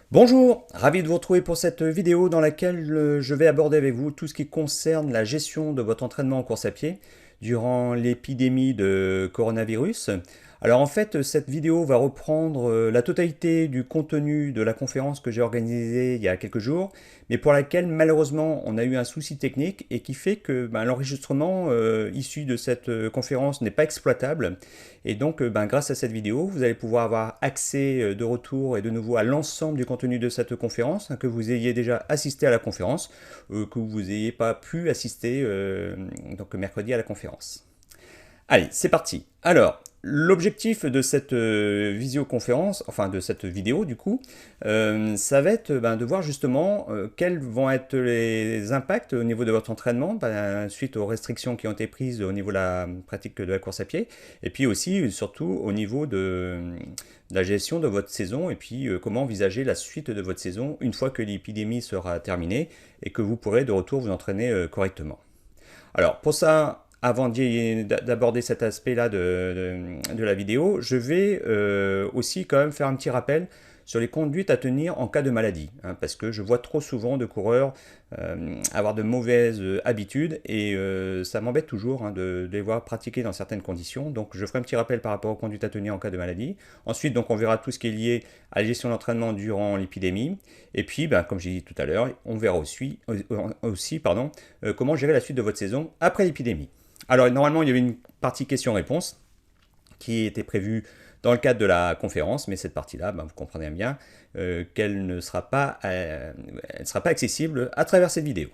Bonjour, ravi de vous retrouver pour cette vidéo dans laquelle je vais aborder avec vous tout ce qui concerne la gestion de votre entraînement en course à pied durant l'épidémie de coronavirus. Alors en fait, cette vidéo va reprendre la totalité du contenu de la conférence que j'ai organisée il y a quelques jours, mais pour laquelle malheureusement on a eu un souci technique et qui fait que l'enregistrement issu de cette conférence n'est pas exploitable. Et donc grâce à cette vidéo, vous allez pouvoir avoir accès de retour et de nouveau à l'ensemble du contenu de cette conférence, hein, que vous ayez déjà assisté à la conférence, que vous n'ayez pas pu assister donc mercredi à la conférence. Allez, c'est parti. Alors, l'objectif de cette visioconférence, enfin de cette vidéo du coup, ça va être de voir justement quels vont être les impacts au niveau de votre entraînement suite aux restrictions qui ont été prises au niveau de la pratique de la course à pied, et puis aussi surtout au niveau de la gestion de votre saison, et puis comment envisager la suite de votre saison une fois que l'épidémie sera terminée et que vous pourrez de retour vous entraîner correctement. Alors pour ça, avant d'aborder cet aspect-là de la vidéo, je vais aussi quand même faire un petit rappel sur les conduites à tenir en cas de maladie, hein, parce que je vois trop souvent de coureurs avoir de mauvaises habitudes et ça m'embête toujours, hein, de les voir pratiquer dans certaines conditions. Donc je ferai un petit rappel par rapport aux conduites à tenir en cas de maladie. Ensuite, donc, on verra tout ce qui est lié à la gestion de l'entraînement durant l'épidémie. Et puis, comme j'ai dit tout à l'heure, on verra aussi comment gérer la suite de votre saison après l'épidémie. Alors normalement, il y avait une partie questions-réponses qui était prévue dans le cadre de la conférence, mais cette partie-là, vous comprenez bien qu'elle ne sera pas, elle sera pas accessible à travers cette vidéo.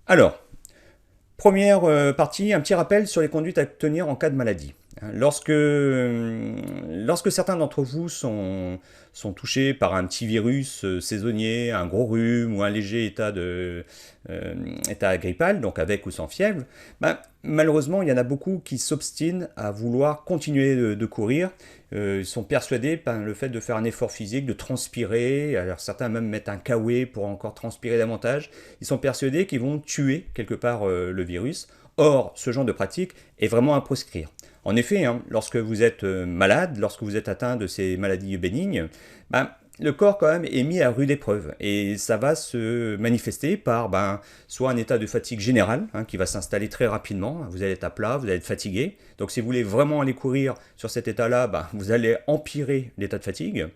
Alors, première partie, un petit rappel sur les conduites à tenir en cas de maladie. Lorsque certains d'entre vous sont touchés par un petit virus saisonnier, un gros rhume ou un léger état grippal, donc avec ou sans fièvre, malheureusement, il y en a beaucoup qui s'obstinent à vouloir continuer de courir. Ils sont persuadés par le fait de faire un effort physique, de transpirer. Alors certains même mettent un kawaii pour encore transpirer davantage. Ils sont persuadés qu'ils vont tuer quelque part le virus. Or, ce genre de pratique est vraiment à proscrire. En effet, hein, lorsque vous êtes malade, lorsque vous êtes atteint de ces maladies bénignes, le corps quand même est mis à rude épreuve et ça va se manifester par soit un état de fatigue générale, hein, qui va s'installer très rapidement. Vous allez être à plat, vous allez être fatigué. Donc si vous voulez vraiment aller courir sur cet état-là, vous allez empirer l'état de fatigue.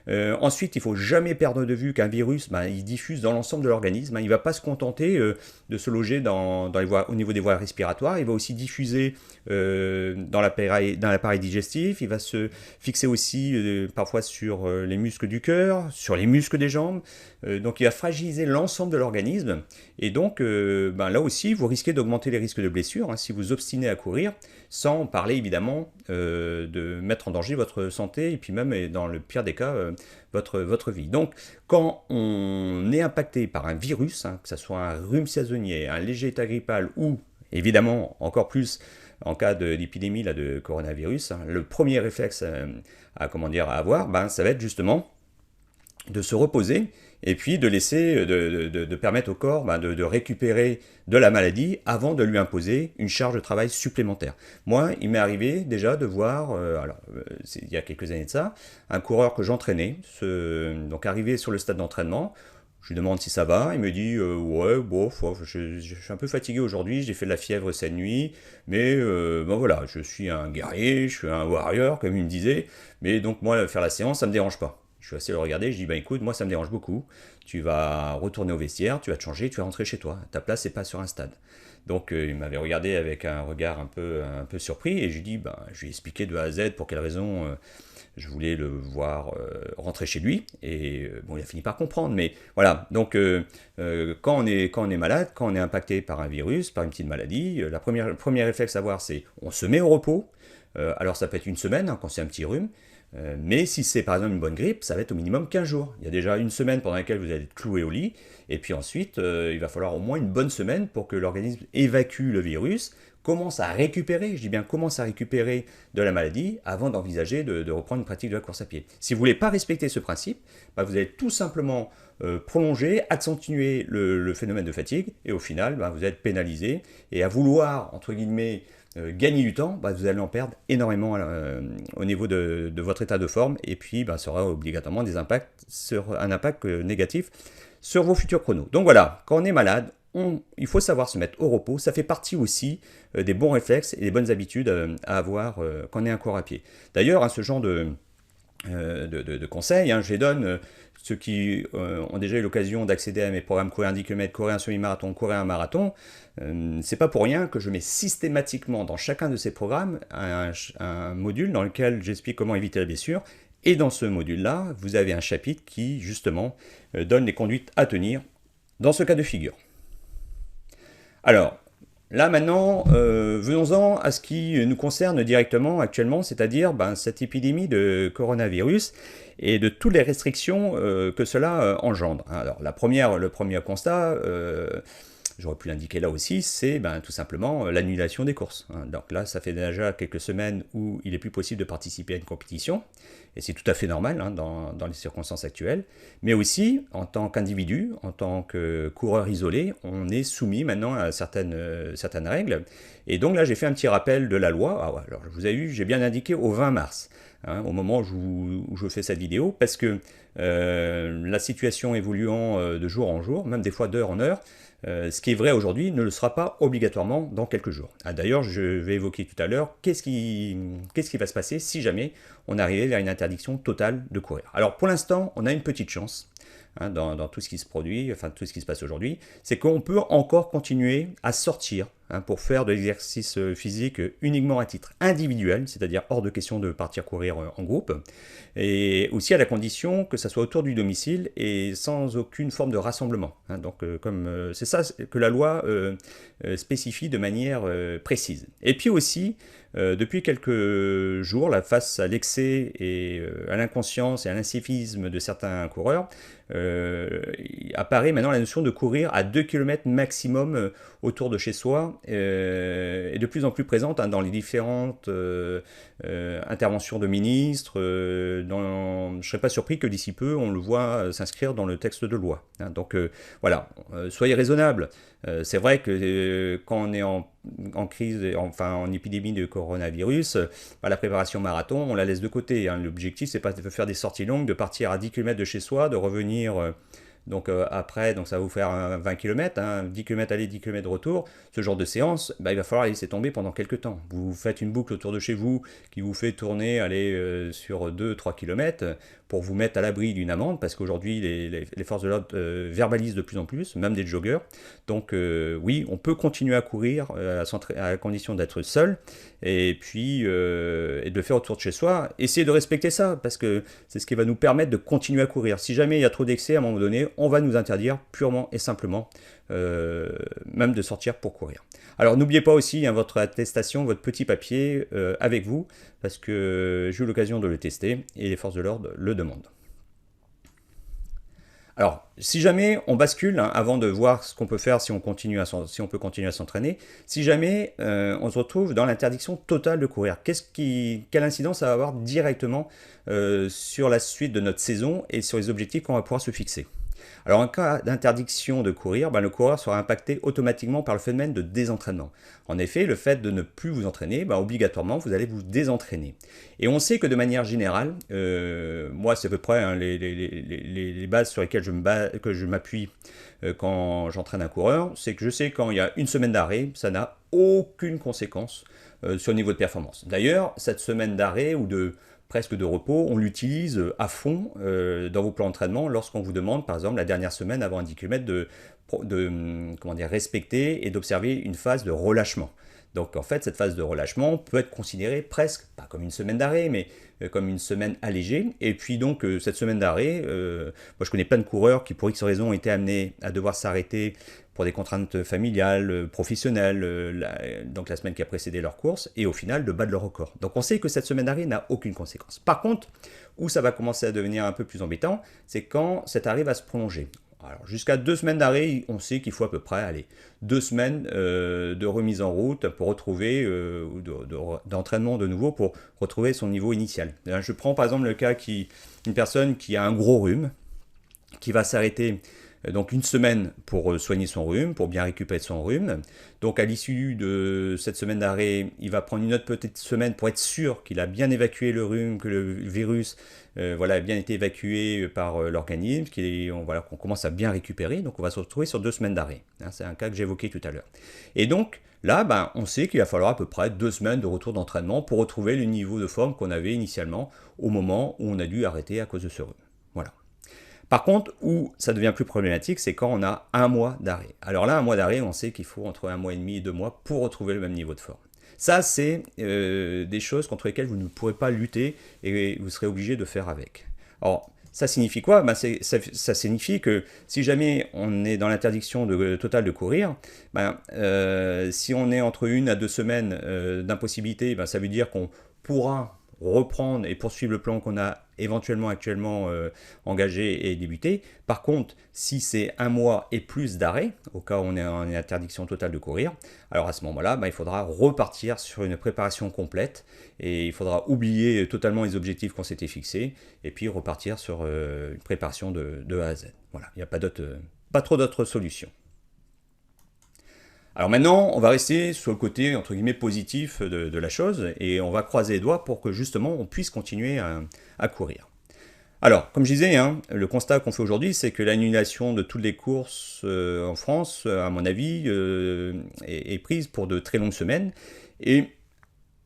Ensuite, il ne faut jamais perdre de vue qu'un virus, il diffuse dans l'ensemble de l'organisme. Il ne va pas se contenter de se loger au niveau des voies respiratoires. Il va aussi diffuser dans l'appareil digestif. Il va se fixer aussi parfois sur les muscles du cœur, sur les muscles des jambes. Donc il va fragiliser l'ensemble de l'organisme. Et donc là aussi, vous risquez d'augmenter les risques de blessures, hein, si vous obstinez à courir, sans parler évidemment de mettre en danger votre santé et puis même, dans le pire des cas, votre vie. Donc quand on est impacté par un virus, hein, que ce soit un rhume saisonnier, un léger état grippal ou évidemment encore plus en cas d'épidémie de coronavirus, hein, le premier réflexe à avoir, ça va être justement de se reposer et puis de laisser, de permettre au corps de récupérer de la maladie avant de lui imposer une charge de travail supplémentaire. Moi, il m'est arrivé déjà de voir, il y a quelques années de ça, un coureur que j'entraînais, donc arrivé sur le stade d'entraînement. Je lui demande si ça va, il me dit ouais, bof, je suis un peu fatigué aujourd'hui, j'ai fait de la fièvre cette nuit, mais voilà, je suis un guerrier, je suis un warrior, comme il me disait, mais donc moi, faire la séance, ça me dérange pas. Je suis assez le regarder, je dis écoute, moi ça me dérange beaucoup, tu vas retourner au vestiaire, tu vas te changer, tu vas rentrer chez toi, ta place c'est pas sur un stade. Donc il m'avait regardé avec un regard un peu surpris et je lui ai dit, je lui ai expliqué de A à Z pour quelle raison je voulais le voir rentrer chez lui et il a fini par comprendre. Mais voilà, donc quand on est malade, quand on est impacté par un virus, par une petite maladie, le premier réflexe à avoir, c'est on se met au repos. Alors ça peut être une semaine, hein, quand c'est un petit rhume. Mais si c'est par exemple une bonne grippe, ça va être au minimum 15 jours. Il y a déjà une semaine pendant laquelle vous allez être cloué au lit, et puis ensuite, il va falloir au moins une bonne semaine pour que l'organisme évacue le virus, commence à récupérer, je dis bien commence à récupérer de la maladie, avant d'envisager de reprendre une pratique de la course à pied. Si vous ne voulez pas respecter ce principe, vous allez tout simplement prolonger, accentuer le phénomène de fatigue, et au final, vous êtes pénalisé, et à vouloir, entre guillemets, gagner du temps, bah, vous allez en perdre énormément au niveau de votre état de forme, et puis bah, ça aura obligatoirement un impact négatif sur vos futurs chronos. Donc voilà, quand on est malade, il faut savoir se mettre au repos. Ça fait partie aussi des bons réflexes et des bonnes habitudes à avoir quand on est un coureur à pied. D'ailleurs, hein, ce genre de conseils, hein, je les donne ceux qui ont déjà eu l'occasion d'accéder à mes programmes courir un 10 km, courir un semi-marathon, courir un marathon. C'est pas pour rien que je mets systématiquement dans chacun de ces programmes un module dans lequel j'explique comment éviter la blessure. Et dans ce module-là, vous avez un chapitre qui, justement, donne les conduites à tenir dans ce cas de figure. Alors, là maintenant, venons-en à ce qui nous concerne directement actuellement, c'est-à-dire cette épidémie de coronavirus et de toutes les restrictions que cela engendre. Alors, le premier constat, j'aurais pu l'indiquer là aussi, c'est tout simplement l'annulation des courses. Donc là, ça fait déjà quelques semaines où il n'est plus possible de participer à une compétition, et c'est tout à fait normal dans les circonstances actuelles. Mais aussi, en tant qu'individu, en tant que coureur isolé, on est soumis maintenant à certaines règles. Et donc là, j'ai fait un petit rappel de la loi. Alors, vous avez vu, j'ai bien indiqué au 20 mars. Au moment où je fais cette vidéo, parce que la situation évoluant de jour en jour, même des fois d'heure en heure, ce qui est vrai aujourd'hui ne le sera pas obligatoirement dans quelques jours. D'ailleurs, je vais évoquer tout à l'heure qu'est-ce qui va se passer si jamais on arrivait vers une interdiction totale de courir. Alors pour l'instant, on a une petite chance dans tout ce qui se produit, enfin tout ce qui se passe aujourd'hui, c'est qu'on peut encore continuer à sortir pour faire de l'exercice physique uniquement à titre individuel, c'est-à-dire hors de question de partir courir en groupe, et aussi à la condition que ça soit autour du domicile et sans aucune forme de rassemblement. Donc comme c'est ça que la loi spécifie de manière précise. Et puis aussi, depuis quelques jours, là, face à l'excès et à l'inconscience et à l'incivisme de certains coureurs, apparaît maintenant la notion de courir à 2 km maximum autour de chez soi, est de plus en plus présente dans les différentes interventions de ministres. Je ne serais pas surpris que d'ici peu, on le voit s'inscrire dans le texte de loi. Donc voilà, soyez raisonnables. C'est vrai que quand on est en crise, enfin en épidémie de coronavirus, la préparation marathon, on la laisse de côté. L'objectif, c'est pas de faire des sorties longues, de partir à 10 km de chez soi, de revenir après, donc ça va vous faire 20 km, 10 km aller, 10 km retour. Ce genre de séance, il va falloir laisser tomber pendant quelques temps. Vous faites une boucle autour de chez vous qui vous fait tourner sur 2-3 km pour vous mettre à l'abri d'une amende, parce qu'aujourd'hui les forces de l'ordre verbalisent de plus en plus, même des joggeurs. Donc oui, on peut continuer à courir à la condition d'être seul, et puis et de le faire autour de chez soi. Essayez de respecter ça, parce que c'est ce qui va nous permettre de continuer à courir. Si jamais il y a trop d'excès, à un moment donné, on va nous interdire purement et simplement même de sortir pour courir. Alors n'oubliez pas aussi votre attestation, votre petit papier avec vous, parce que j'ai eu l'occasion de le tester et les forces de l'ordre le demandent. Alors, si jamais on bascule, avant de voir ce qu'on peut faire si on peut continuer à s'entraîner, si jamais on se retrouve dans l'interdiction totale de courir, quelle incidence ça va avoir directement sur la suite de notre saison et sur les objectifs qu'on va pouvoir se fixer? Alors en cas d'interdiction de courir, le coureur sera impacté automatiquement par le phénomène de désentraînement. En effet, le fait de ne plus vous entraîner, obligatoirement vous allez vous désentraîner. Et on sait que de manière générale, moi c'est à peu près les bases sur lesquelles que je m'appuie quand j'entraîne un coureur, c'est que je sais quand il y a une semaine d'arrêt, ça n'a aucune conséquence sur le niveau de performance. D'ailleurs, cette semaine d'arrêt ou presque de repos, on l'utilise à fond dans vos plans d'entraînement lorsqu'on vous demande, par exemple, la dernière semaine avant un 10 km de respecter et d'observer une phase de relâchement. Donc en fait, cette phase de relâchement peut être considérée presque, pas comme une semaine d'arrêt, mais comme une semaine allégée. Et puis donc cette semaine d'arrêt, moi je connais plein de coureurs qui pour X raisons ont été amenés à devoir s'arrêter pour des contraintes familiales, professionnelles, donc la semaine qui a précédé leur course, et au final de battre le record. Donc on sait que cette semaine d'arrêt n'a aucune conséquence. Par contre, où ça va commencer à devenir un peu plus embêtant, c'est quand cet arrêt va se prolonger. Alors jusqu'à 2 semaines d'arrêt, on sait qu'il faut à peu près 2 semaines de remise en route pour retrouver, d'entraînement de nouveau pour retrouver son niveau initial. Je prends par exemple le cas d'une personne qui a un gros rhume, qui va s'arrêter Donc une semaine pour soigner son rhume, pour bien récupérer son rhume. Donc à l'issue de cette semaine d'arrêt, il va prendre une autre petite semaine pour être sûr qu'il a bien évacué le rhume, que le virus a bien été évacué par l'organisme, qu'on commence à bien récupérer. Donc on va se retrouver sur 2 semaines d'arrêt. C'est un cas que j'évoquais tout à l'heure. Et donc là, on sait qu'il va falloir à peu près 2 semaines de retour d'entraînement pour retrouver le niveau de forme qu'on avait initialement au moment où on a dû arrêter à cause de ce rhume. Voilà. Par contre, où ça devient plus problématique, c'est quand on a 1 mois d'arrêt. Alors là, 1 mois d'arrêt, on sait qu'il faut entre 1 mois et demi et 2 mois pour retrouver le même niveau de forme. Ça, c'est des choses contre lesquelles vous ne pourrez pas lutter et vous serez obligé de faire avec. Alors, ça signifie quoi? Ça signifie que si jamais on est dans l'interdiction totale de courir, si on est entre 1 à 2 semaines d'impossibilité, ça veut dire qu'on pourra reprendre et poursuivre le plan qu'on a éventuellement actuellement engagé et débuté. Par contre, si c'est 1 mois et plus d'arrêt, au cas où on est en interdiction totale de courir, alors à ce moment-là, il faudra repartir sur une préparation complète et il faudra oublier totalement les objectifs qu'on s'était fixés et puis repartir sur une préparation de A à Z. Voilà, il n'y a pas trop d'autres solutions. Alors maintenant, on va rester sur le côté, entre guillemets, positif de la chose, et on va croiser les doigts pour que justement on puisse continuer à courir. Alors, comme je disais, le constat qu'on fait aujourd'hui, c'est que l'annulation de toutes les courses en France, à mon avis, est prise pour de très longues semaines, et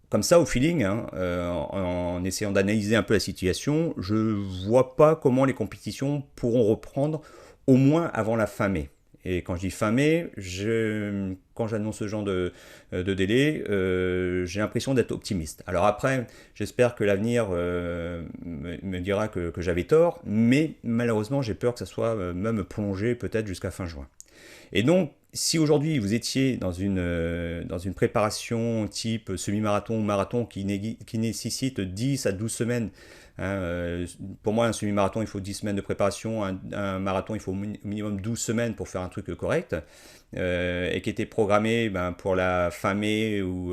comme ça, au feeling, en essayant d'analyser un peu la situation, je ne vois pas comment les compétitions pourront reprendre au moins avant la fin mai. Et quand je dis fin mai, quand j'annonce ce genre de délai, j'ai l'impression d'être optimiste. Alors après, j'espère que l'avenir me dira que j'avais tort, mais malheureusement, j'ai peur que ça soit même prolongé peut-être jusqu'à fin juin. Et donc, si aujourd'hui vous étiez dans une préparation type semi-marathon ou marathon qui nécessite 10 à 12 semaines, pour moi un semi-marathon il faut 10 semaines de préparation, un marathon il faut au minimum 12 semaines pour faire un truc correct, et qui était programmé pour la fin mai ou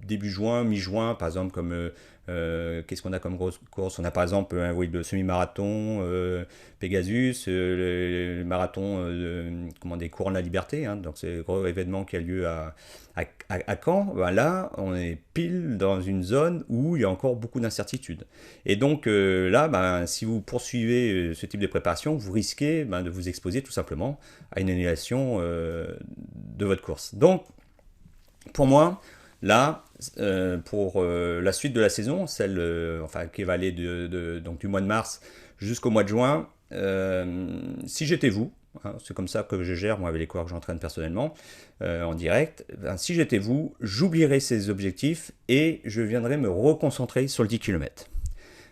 début juin, mi-juin par exemple, comme qu'est-ce qu'on a comme grosse course? On a par exemple le semi-marathon Pegasus, le marathon des courants de la liberté, donc c'est le gros événement qui a lieu à Caen. Là, on est pile dans une zone où il y a encore beaucoup d'incertitudes. Et donc là, si vous poursuivez ce type de préparation, vous risquez de vous exposer tout simplement à une annulation de votre course. Donc, pour moi, là, pour la suite de la saison, celle qui va aller donc du mois de mars jusqu'au mois de juin, si j'étais vous, c'est comme ça que je gère moi avec les coureurs que j'entraîne personnellement en direct, si j'étais vous, j'oublierais ces objectifs et je viendrais me reconcentrer sur le 10 km.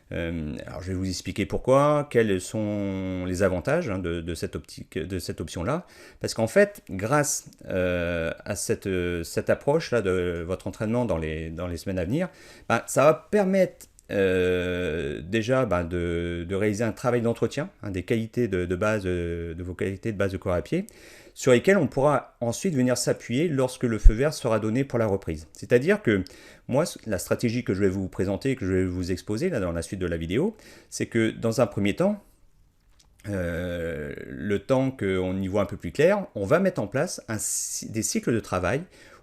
Alors je vais vous expliquer pourquoi, quels sont les avantages de cette option-là. Parce qu'en fait, grâce à cette approche-là de votre entraînement dans les semaines à venir, ça va permettre déjà de réaliser un travail d'entretien, des qualités de base, de vos qualités de base de coureur à pied, sur lesquelles on pourra ensuite venir s'appuyer lorsque le feu vert sera donné pour la reprise. C'est-à-dire que moi, la stratégie que je vais vous présenter, que je vais vous exposer là dans la suite de la vidéo, c'est que dans un premier temps, le temps qu'on y voit un peu plus clair, on va mettre en place des cycles de travail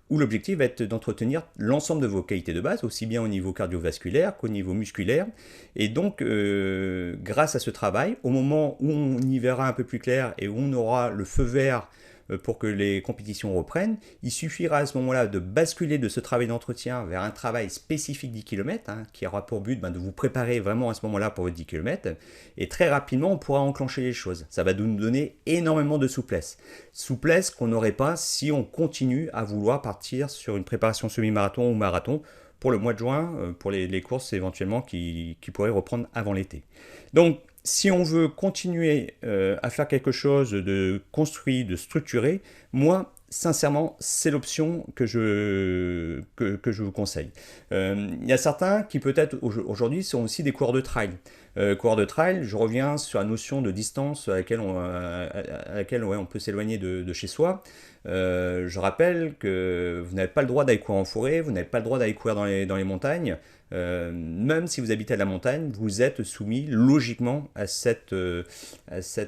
où l'objectif va être d'entretenir l'ensemble de vos qualités de base, aussi bien au niveau cardiovasculaire qu'au niveau musculaire. Et donc, grâce à ce travail, au moment où on y verra un peu plus clair et où on aura le feu vert pour que les compétitions reprennent, il suffira à ce moment-là de basculer de ce travail d'entretien vers un travail spécifique 10 km, qui aura pour but de vous préparer vraiment à ce moment-là pour votre 10 km, et très rapidement on pourra enclencher les choses. Ça va nous donner énormément de souplesse. Souplesse qu'on n'aurait pas si on continue à vouloir partir sur une préparation semi-marathon ou marathon pour le mois de juin, pour les courses éventuellement qui pourraient reprendre avant l'été. Donc, si on veut continuer à faire quelque chose de construit, de structuré, moi, sincèrement, c'est l'option que je vous conseille. Il y a certains qui peut-être aujourd'hui sont aussi des coureurs de trail. Coureurs de trail, je reviens sur la notion de distance à laquelle on peut s'éloigner de chez soi. Je rappelle que vous n'avez pas le droit d'aller courir en forêt, vous n'avez pas le droit d'aller courir dans les montagnes. Même si vous habitez à la montagne, vous êtes soumis logiquement à cette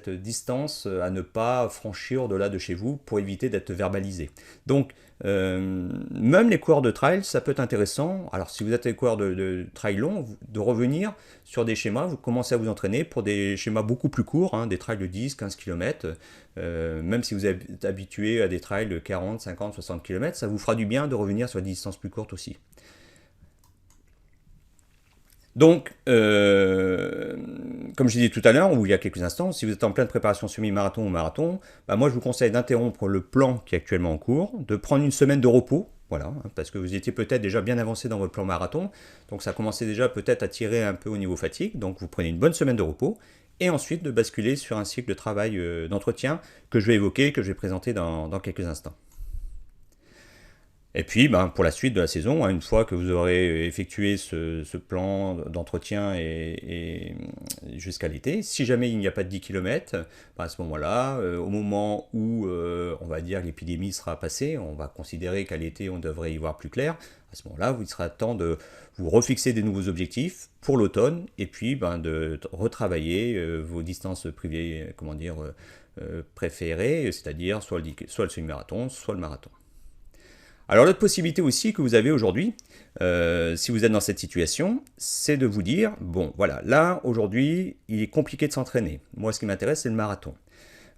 distance à ne pas franchir au-delà de chez vous pour éviter d'être verbalisé. Donc, même les coureurs de trail, ça peut être intéressant. Alors, si vous êtes des coureurs de trail long, de revenir sur des schémas, vous commencez à vous entraîner pour des schémas beaucoup plus courts, hein, des trails de 10, 15 km. Même si vous êtes habitué à des trails de 40, 50, 60 km, ça vous fera du bien de revenir sur des distances plus courtes aussi. Donc, comme je disais tout à l'heure, ou il y a quelques instants, si vous êtes en pleine préparation semi-marathon ou marathon, bah moi je vous conseille d'interrompre le plan qui est actuellement en cours, de prendre une semaine de repos, voilà, hein, parce que vous étiez peut-être déjà bien avancé dans votre plan marathon, donc ça commençait déjà peut-être à tirer un peu au niveau fatigue, donc vous prenez une bonne semaine de repos, et ensuite de basculer sur un cycle de travail d'entretien que je vais évoquer, que je vais présenter dans quelques instants. Et puis, ben, pour la suite de la saison, hein, une fois que vous aurez effectué ce plan d'entretien jusqu'à l'été, si jamais il n'y a pas de 10 km, ben, à ce moment-là, au moment où, on va dire, l'épidémie sera passée, on va considérer qu'à l'été, on devrait y voir plus clair, à ce moment-là, il sera temps de vous refixer des nouveaux objectifs pour l'automne, et puis ben, de retravailler vos distances privées, comment dire, préférées, c'est-à-dire soit le semi-marathon, soit le marathon. Alors l'autre possibilité aussi que vous avez aujourd'hui, si vous êtes dans cette situation, c'est de vous dire, bon voilà, là aujourd'hui il est compliqué de s'entraîner. Moi ce qui m'intéresse c'est le marathon.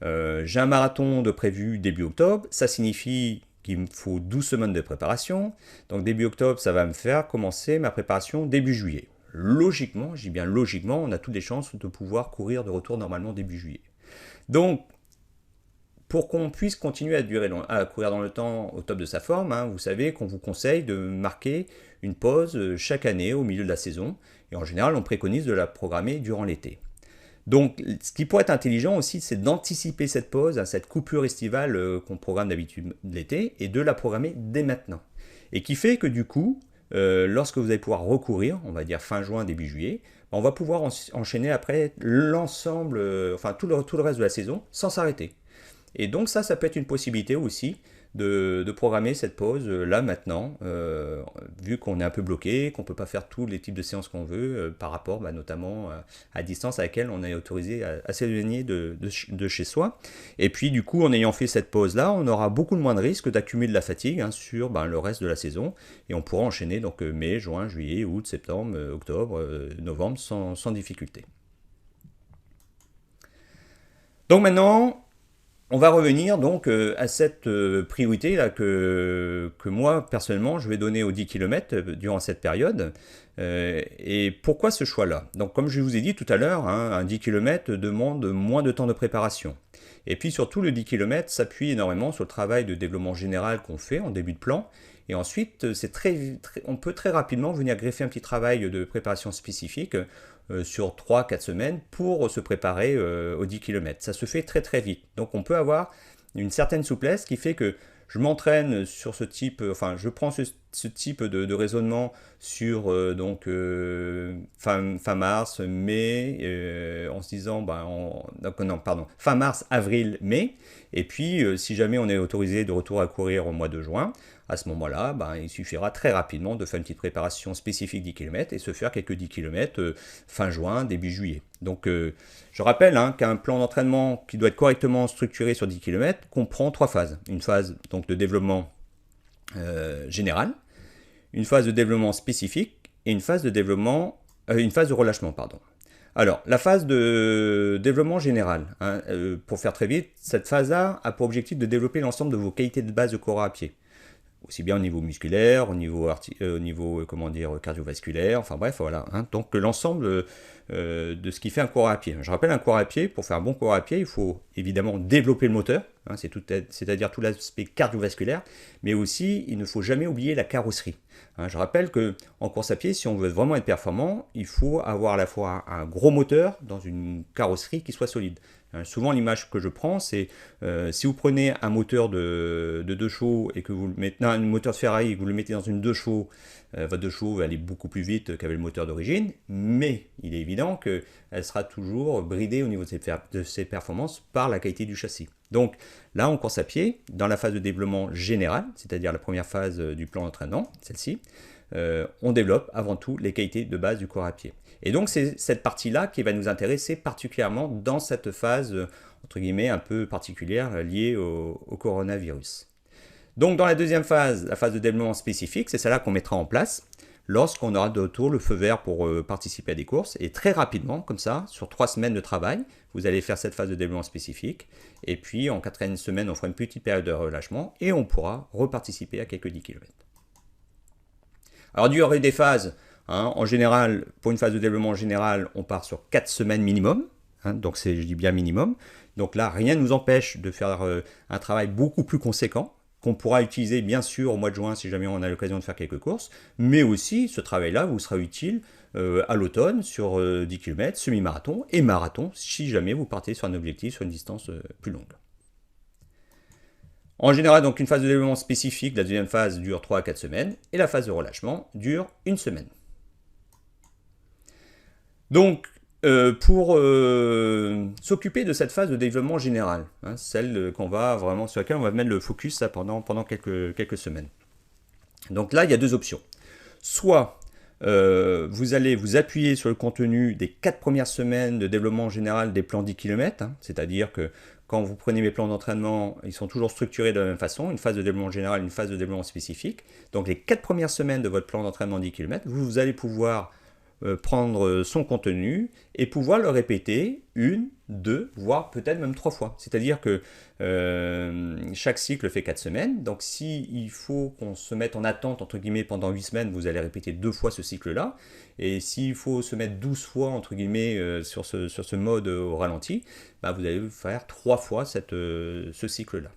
J'ai un marathon de prévu début octobre, ça signifie qu'il me faut 12 semaines de préparation. Donc début octobre ça va me faire commencer ma préparation début juillet. Logiquement, je dis bien logiquement, on a toutes les chances de pouvoir courir de retour normalement début juillet. Donc pour qu'on puisse continuer à courir dans le temps au top de sa forme, hein, vous savez qu'on vous conseille de marquer une pause chaque année au milieu de la saison. Et en général, on préconise de la programmer durant l'été. Donc, ce qui pourrait être intelligent aussi, c'est d'anticiper cette pause, hein, cette coupure estivale qu'on programme d'habitude l'été, et de la programmer dès maintenant. Et qui fait que du coup, lorsque vous allez pouvoir recourir, on va dire fin juin, début juillet, on va pouvoir enchaîner après l'ensemble, enfin tout le reste de la saison sans s'arrêter. Et donc ça peut être une possibilité aussi de programmer cette pause là maintenant, vu qu'on est un peu bloqué, qu'on ne peut pas faire tous les types de séances qu'on veut, par rapport notamment à distance à laquelle on est autorisé à s'éloigner de chez soi. Et puis du coup, en ayant fait cette pause-là, on aura beaucoup moins de risques d'accumuler de la fatigue hein, sur le reste de la saison, et on pourra enchaîner donc mai, juin, juillet, août, septembre, octobre, novembre sans difficulté. Donc maintenant, on va revenir donc à cette priorité là que moi personnellement je vais donner aux 10 km durant cette période. Et pourquoi ce choix-là? Donc comme je vous ai dit tout à l'heure, hein, un 10 km demande moins de temps de préparation. Et puis surtout le 10 km s'appuie énormément sur le travail de développement général qu'on fait en début de plan. Et ensuite, on peut très rapidement venir greffer un petit travail de préparation spécifique sur 3-4 semaines pour se préparer aux 10 km. Ça se fait très très vite. Donc on peut avoir une certaine souplesse qui fait que je m'entraîne sur ce type, enfin je prends ce type de raisonnement sur fin mars, mai, en se disant, fin mars, avril, mai, et puis si jamais on est autorisé de retour à courir au mois de juin, à ce moment-là, il suffira très rapidement de faire une petite préparation spécifique 10 km et se faire quelques 10 km fin juin, début juillet. Donc je rappelle hein, qu'un plan d'entraînement qui doit être correctement structuré sur 10 km comprend 3 phases. Une phase donc, de développement général, une phase de développement spécifique et une phase de relâchement. Pardon. Alors, la phase de développement général, hein, pour faire très vite, cette phase-là a pour objectif de développer l'ensemble de vos qualités de base de coureur à pied. Aussi bien au niveau musculaire, au niveau cardiovasculaire, enfin bref, voilà. Hein. Donc l'ensemble de ce qui fait un coureur à pied. Je rappelle, un coureur à pied, pour faire un bon coureur à pied, il faut évidemment développer le moteur, hein, c'est-à-dire tout l'aspect cardiovasculaire, mais aussi il ne faut jamais oublier la carrosserie. Hein, je rappelle qu'en course à pied, si on veut vraiment être performant, il faut avoir à la fois un gros moteur dans une carrosserie qui soit solide. Souvent, l'image que je prends, c'est si vous prenez un moteur de 2 chevaux et que vous le mettez, un moteur de Ferrari et que vous le mettez dans une 2 chevaux votre 2 chevaux va aller beaucoup plus vite qu'avec le moteur d'origine, mais il est évident qu'elle sera toujours bridée au niveau de ses performances par la qualité du châssis. Donc là, en course à pied, dans la phase de développement général, c'est-à-dire la première phase du plan d'entraînement, celle-ci, on développe avant tout les qualités de base du cours à pied. Et donc c'est cette partie-là qui va nous intéresser particulièrement dans cette phase, entre guillemets, un peu particulière liée au coronavirus. Donc dans la deuxième phase, la phase de développement spécifique, c'est celle-là qu'on mettra en place lorsqu'on aura de retour le feu vert pour participer à des courses. Et très rapidement, comme ça, sur 3 semaines de travail, vous allez faire cette phase de développement spécifique. Et puis en 4e semaine, on fera une petite période de relâchement et on pourra reparticiper à quelques 10 km. Alors durée des phases, en général, pour une phase de développement général, on part sur 4 semaines minimum. Donc je dis bien minimum. Donc là, rien ne nous empêche de faire un travail beaucoup plus conséquent, qu'on pourra utiliser bien sûr au mois de juin si jamais on a l'occasion de faire quelques courses, mais aussi ce travail-là vous sera utile à l'automne sur 10 km, semi-marathon et marathon si jamais vous partez sur un objectif sur une distance plus longue. En général, donc une phase de développement spécifique, la deuxième phase dure 3 à 4 semaines et la phase de relâchement dure 1 semaine. Donc, pour s'occuper de cette phase de développement général, celle qu'on va vraiment, sur laquelle on va mettre le focus pendant quelques semaines. Donc là, il y a 2 options. Soit vous allez vous appuyer sur le contenu des 4 premières semaines de développement général des plans 10 km, c'est-à-dire que quand vous prenez mes plans d'entraînement, ils sont toujours structurés de la même façon, une phase de développement général, une phase de développement spécifique. Donc les 4 premières semaines de votre plan d'entraînement 10 km, vous allez pouvoir prendre son contenu et pouvoir le répéter 1, 2, voire peut-être même 3 fois. C'est-à-dire que chaque cycle fait 4 semaines. Donc s'il faut qu'on se mette en attente, entre guillemets, pendant 8 semaines, vous allez répéter 2 fois ce cycle-là. Et s'il faut se mettre 12 fois, entre guillemets, sur ce mode au ralenti, bah, vous allez faire 3 fois ce cycle-là.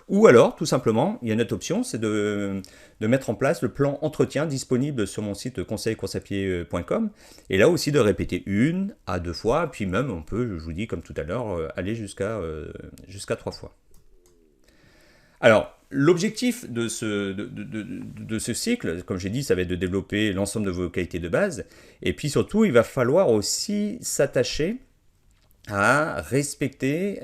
Ou alors, tout simplement, il y a une autre option, c'est de mettre en place le plan entretien disponible sur mon site conseilcoursapied.com et là aussi de répéter 1 à 2 fois, puis même on peut, je vous dis comme tout à l'heure, aller jusqu'à 3 fois. Alors, l'objectif de ce cycle, comme j'ai dit, ça va être de développer l'ensemble de vos qualités de base, et puis surtout, il va falloir aussi s'attacher à respecter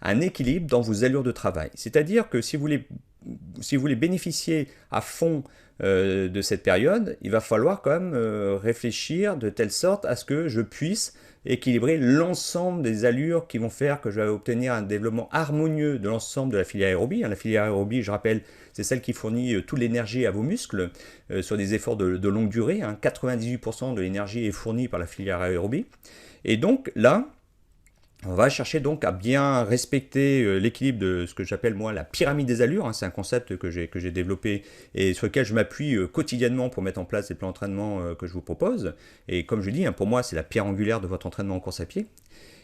un équilibre dans vos allures de travail. C'est-à-dire que si vous voulez bénéficier à fond de cette période, il va falloir quand même réfléchir de telle sorte à ce que je puisse équilibrer l'ensemble des allures qui vont faire que je vais obtenir un développement harmonieux de l'ensemble de la filière aérobie. La filière aérobie, je rappelle, c'est celle qui fournit toute l'énergie à vos muscles sur des efforts de longue durée. 98% de l'énergie est fournie par la filière aérobie. Et donc là, on va chercher donc à bien respecter l'équilibre de ce que j'appelle moi la pyramide des allures. C'est un concept que j'ai développé et sur lequel je m'appuie quotidiennement pour mettre en place les plans d'entraînement que je vous propose. Et comme je dis, pour moi, c'est la pierre angulaire de votre entraînement en course à pied.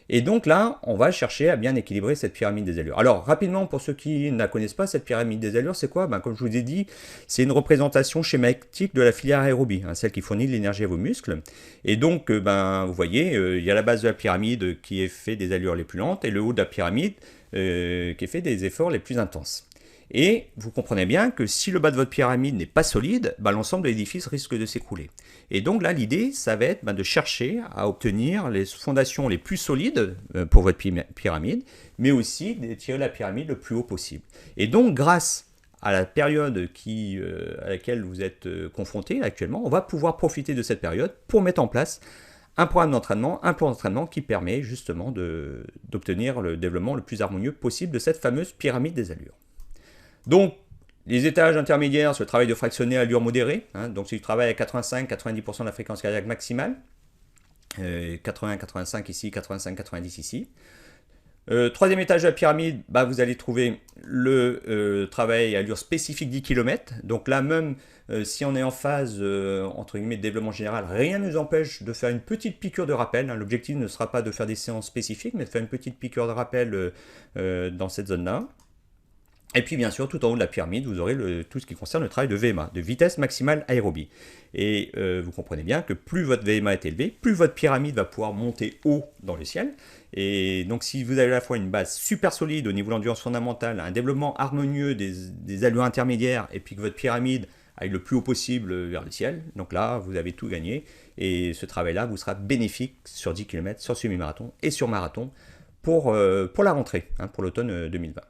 Et donc là, on va chercher à bien équilibrer cette pyramide des allures. Alors, rapidement, pour ceux qui ne la connaissent pas, cette pyramide des allures, c'est quoi? Comme je vous ai dit, c'est une représentation schématique de la filière aérobie, celle qui fournit de l'énergie à vos muscles. Et donc, vous voyez, il y a la base de la pyramide qui est fait des allures les plus lentes et le haut de la pyramide qui est fait des efforts les plus intenses. Et vous comprenez bien que si le bas de votre pyramide n'est pas solide, l'ensemble de l'édifice risque de s'écrouler. Et donc là, l'idée, ça va être de chercher à obtenir les fondations les plus solides pour votre pyramide, mais aussi d'étirer la pyramide le plus haut possible. Et donc, grâce à la période à laquelle vous êtes confronté actuellement, on va pouvoir profiter de cette période pour mettre en place un programme d'entraînement, un plan d'entraînement qui permet justement d'obtenir le développement le plus harmonieux possible de cette fameuse pyramide des allures. Donc, les étages intermédiaires, c'est le travail de fractionné à allure modérée. Donc, c'est du travail à 85-90% de la fréquence cardiaque maximale. 80-85 ici, 85-90 ici. Troisième étage de la pyramide, vous allez trouver le travail à allure spécifique 10 km. Donc là, même si on est en phase, entre guillemets, de développement général, rien ne nous empêche de faire une petite piqûre de rappel. L'objectif ne sera pas de faire des séances spécifiques, mais de faire une petite piqûre de rappel dans cette zone-là. Et puis bien sûr, tout en haut de la pyramide, vous aurez tout ce qui concerne le travail de VMA, de vitesse maximale aérobie. Et vous comprenez bien que plus votre VMA est élevé, plus votre pyramide va pouvoir monter haut dans le ciel. Et donc si vous avez à la fois une base super solide au niveau de l'endurance fondamentale, un développement harmonieux des allures intermédiaires, et puis que votre pyramide aille le plus haut possible vers le ciel. Donc là, vous avez tout gagné. Et ce travail-là vous sera bénéfique sur 10 km, sur semi-marathon et sur marathon pour la rentrée, hein, pour l'automne 2020.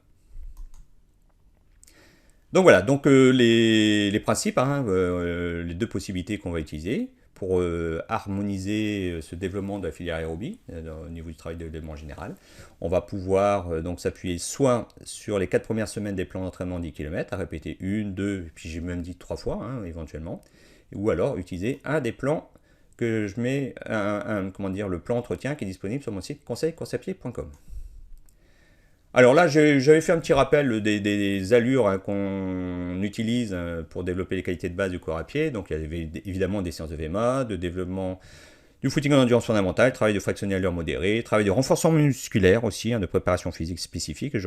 Donc voilà, donc les principes, hein, les deux possibilités qu'on va utiliser pour harmoniser ce développement de la filière aérobie au niveau du travail de développement général. On va pouvoir donc s'appuyer soit sur les 4 premières semaines des plans d'entraînement 10 km, à répéter 1, 2, puis j'ai même dit 3 fois hein, éventuellement, ou alors utiliser un des plans que je mets, comment dire, le plan entretien qui est disponible sur mon site conseilcoursapied.com. Alors là, j'avais fait un petit rappel des allures hein, qu'on utilise pour développer les qualités de base du cours à pied. Donc il y avait évidemment des séances de VMA, de développement du footing en endurance fondamentale, travail de fractionné à allure modérée, travail de renforcement musculaire aussi, hein, de préparation physique spécifique,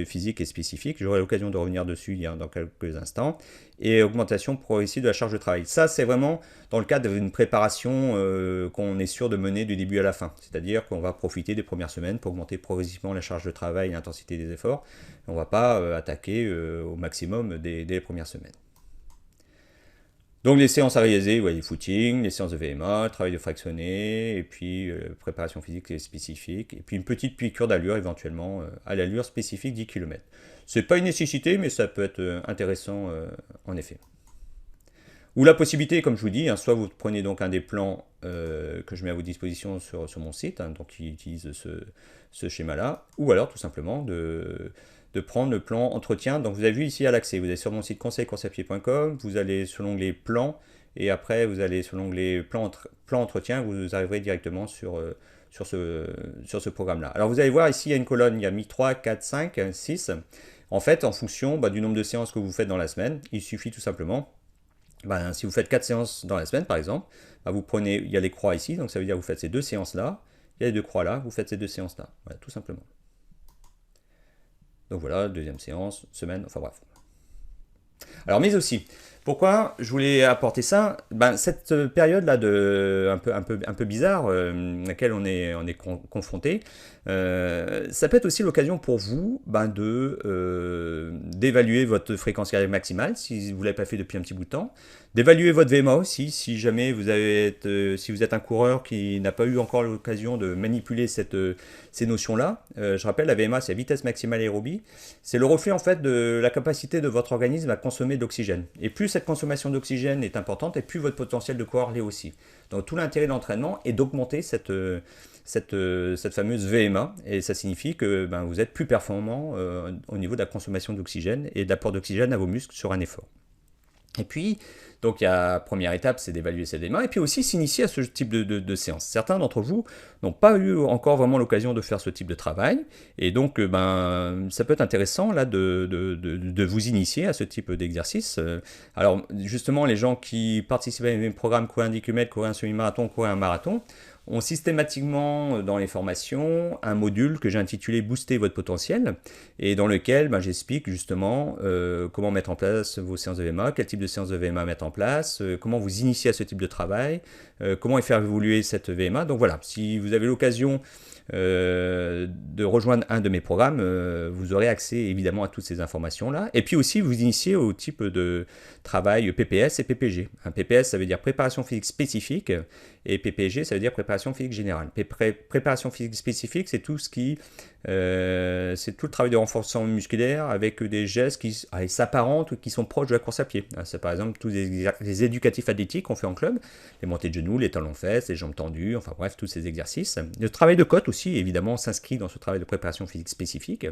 physique et spécifique. J'aurai l'occasion de revenir dessus dans quelques instants. Et augmentation progressive de la charge de travail. Ça, c'est vraiment dans le cadre d'une préparation qu'on est sûr de mener du début à la fin. C'est-à-dire qu'on va profiter des premières semaines pour augmenter progressivement la charge de travail et l'intensité des efforts. On ne va pas attaquer au maximum dès les premières semaines. Donc les séances à réaliser, vous voyez, footing, les séances de VMA, travail de fractionné, et puis préparation physique spécifique, et puis une petite piqûre d'allure éventuellement à l'allure spécifique 10 km. C'est pas une nécessité, mais ça peut être intéressant en effet. Ou la possibilité, comme je vous dis, hein, soit vous prenez donc un des plans que je mets à votre disposition sur mon site, hein, donc qui utilise ce schéma-là, ou alors tout simplement de prendre le plan entretien. Donc vous avez vu ici à l'accès, vous allez sur mon site conseilcoursapied.com, vous allez sur l'onglet plan, et après vous allez sur l'onglet plan entretien, vous arriverez directement sur ce programme-là. Alors vous allez voir ici, il y a une colonne, il y a mis 3, 4, 5, 6. En fait, en fonction du nombre de séances que vous faites dans la semaine, il suffit tout simplement, si vous faites 4 séances dans la semaine par exemple, vous prenez, il y a les croix ici, donc ça veut dire que vous faites ces 2 séances-là, il y a les 2 croix-là, vous faites ces 2 séances-là, voilà, tout simplement. Donc voilà, deuxième séance, semaine, enfin bref. Alors, mais aussi, pourquoi je voulais apporter ça? Cette période-là un peu bizarre, à laquelle on est confronté, ça peut être aussi l'occasion pour vous d'évaluer votre fréquence cardiaque maximale, si vous ne l'avez pas fait depuis un petit bout de temps, d'évaluer votre VMA aussi, si jamais si vous êtes un coureur qui n'a pas eu encore l'occasion de manipuler ces notions-là. Je rappelle, la VMA, c'est la vitesse maximale aérobie. C'est le reflet en fait de la capacité de votre organisme à consommer de l'oxygène. Et plus cette consommation d'oxygène est importante, et plus votre potentiel de coureur l'est aussi. Donc tout l'intérêt de l'entraînement est d'augmenter cette fameuse VMA, et ça signifie que vous êtes plus performant au niveau de la consommation d'oxygène et de l'apport d'oxygène à vos muscles sur un effort. Et puis, donc la première étape, c'est d'évaluer cette VMA, et puis aussi s'initier à ce type de séance. Certains d'entre vous n'ont pas eu encore vraiment l'occasion de faire ce type de travail, et donc ça peut être intéressant là de vous initier à ce type d'exercice. Alors justement, les gens qui participent à un programme courir un 10 km, courir un semi-marathon, courir un marathon, ont systématiquement dans les formations un module que j'ai intitulé Booster votre potentiel, et dans lequel j'explique justement comment mettre en place vos séances de VMA, quel type de séances de VMA mettre en place, comment vous initier à ce type de travail, comment faire évoluer cette VMA. Donc voilà, si vous avez l'occasion de rejoindre un de mes programmes, vous aurez accès évidemment à toutes ces informations-là. Et puis aussi, vous initiez au type de travail PPS et PPG. Un PPS, ça veut dire préparation physique spécifique, et PPG, ça veut dire préparation physique générale. Préparation physique spécifique, c'est tout c'est tout le travail de renforcement musculaire avec des gestes qui s'apparentent ou qui sont proches de la course à pied. C'est par exemple tous les éducatifs athlétiques qu'on fait en club, les montées de genoux, les talons-fesses, les jambes tendues, enfin bref, tous ces exercices. Le travail de côte aussi, évidemment, s'inscrit dans ce travail de préparation physique spécifique.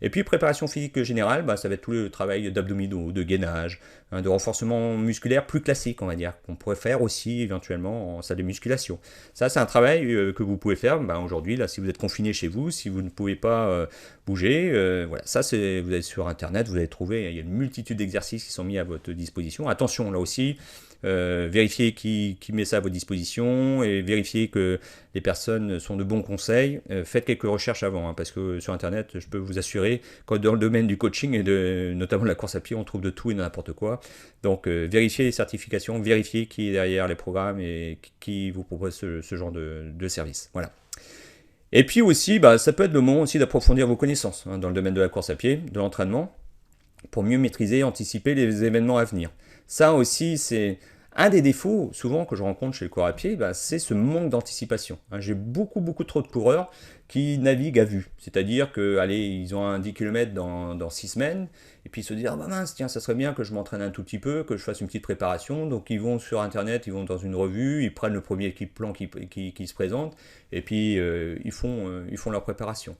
Et puis préparation physique générale, ça va être tout le travail d'abdominaux, de gainage, de renforcement musculaire plus classique, on va dire, qu'on pourrait faire aussi éventuellement en salle de musculation. Ça, c'est un travail que vous pouvez faire aujourd'hui, là, si vous êtes confiné chez vous, si vous ne pouvez pas bouger. Voilà, ça, vous allez sur Internet, vous allez trouver, il y a une multitude d'exercices qui sont mis à votre disposition. Attention, là aussi, vérifiez qui met ça à votre disposition et vérifiez que les personnes sont de bons conseils. Faites quelques recherches avant, parce que sur Internet, je peux vous assurer que dans le domaine du coaching et notamment de la course à pied, on trouve de tout et n'importe quoi. Donc vérifiez les certifications, vérifiez qui est derrière les programmes et qui vous propose ce genre de service. Voilà. Et puis aussi, ça peut être le moment aussi d'approfondir vos connaissances dans le domaine de la course à pied, de l'entraînement, pour mieux maîtriser et anticiper les événements à venir. Ça aussi, c'est un des défauts souvent que je rencontre chez le coureur à pied, bah, c'est ce manque d'anticipation. Hein. J'ai beaucoup trop de coureurs qui naviguent à vue. C'est-à-dire que, allez, ils ont un 10 km dans 6 semaines, et puis ils se disent, ah bah mince, tiens, ça serait bien que je m'entraîne un tout petit peu, que je fasse une petite préparation. Donc ils vont sur Internet, ils vont dans une revue, ils prennent le premier plan qui se présente, et puis ils font leur préparation.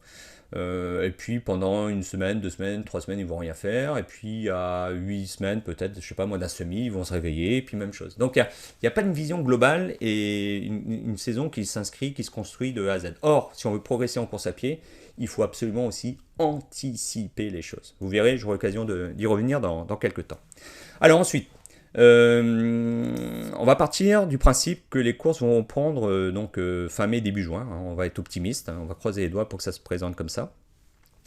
Et puis pendant une semaine, 2 semaines, 3 semaines, ils vont rien faire. Et puis à 8 semaines, peut-être, je sais pas moi, d'un semi, ils vont se réveiller. Et puis même chose. Donc il n'y a pas une vision globale et une saison qui s'inscrit, qui se construit de A à Z. Or, si on veut progresser en course à pied, il faut absolument aussi anticiper les choses. Vous verrez, j'aurai l'occasion d'y revenir dans quelques temps. Alors ensuite, on va partir du principe que les courses vont reprendre fin mai, début juin. Hein. On va être optimiste, hein. On va croiser les doigts pour que ça se présente comme ça.